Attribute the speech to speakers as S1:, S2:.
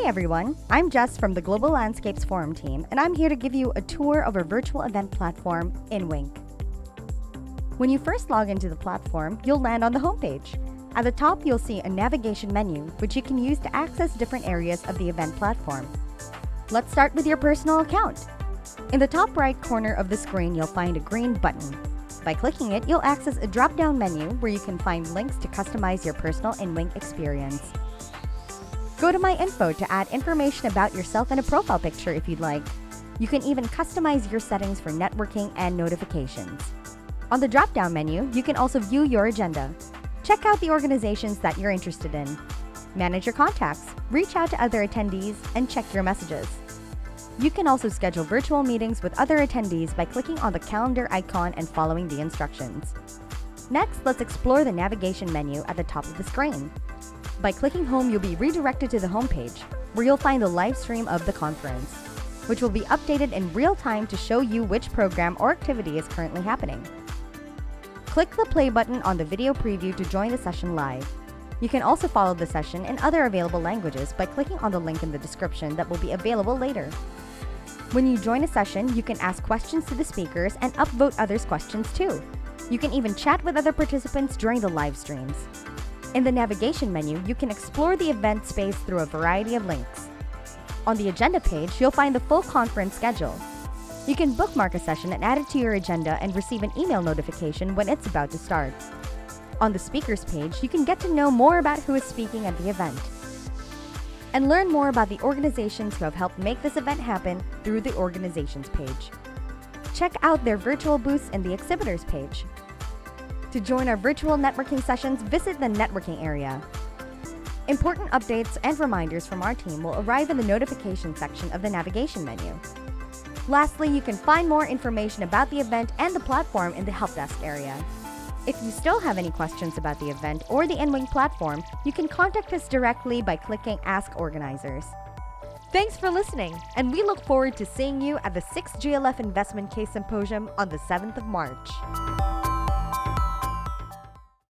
S1: Hi everyone, I'm Jess from the Global Landscapes Forum team, and I'm here to give you a tour of our virtual event platform, InWink. When you first log into the platform, you'll land on the homepage. At the top, you'll see a navigation menu, which you can use to access different areas of the event platform. Let's start with your personal account. In the top right corner of the screen, you'll find a green button. By clicking it, you'll access a drop-down menu where you can find links to customize your personal InWink experience. Go to My Info to add information about yourself and a profile picture if you'd like. You can even customize your settings for networking and notifications. On the drop-down menu, you can also view your agenda. Check out the organizations that you're interested in. Manage your contacts, reach out to other attendees, and check your messages. You can also schedule virtual meetings with other attendees by clicking on the calendar icon and following the instructions. Next, let's explore the navigation menu at the top of the screen. By clicking home, you'll be redirected to the homepage, where you'll find the live stream of the conference, which will be updated in real time to show you which program or activity is currently happening. Click the play button on the video preview to join the session live. You can also follow the session in other available languages by clicking on the link in the description that will be available later. When you join a session, you can ask questions to the speakers and upvote others' questions too. You can even chat with other participants during the live streams. In the navigation menu, you can explore the event space through a variety of links. On the agenda page, you'll find the full conference schedule. You can bookmark a session and add it to your agenda and receive an email notification when it's about to start. On the speakers page, you can get to know more about who is speaking at the event and learn more about the organizations who have helped make this event happen through the organizations page. Check out their virtual booths in the exhibitors page. To join our virtual networking sessions, visit the networking area. Important updates and reminders from our team will arrive in the notification section of the navigation menu. Lastly, you can find more information about the event and the platform in the help desk area. If you still have any questions about the event or the InWink platform, you can contact us directly by clicking Ask Organizers. Thanks for listening, and we look forward to seeing you at the 6th GLF Investment Case Symposium on the 7th of March.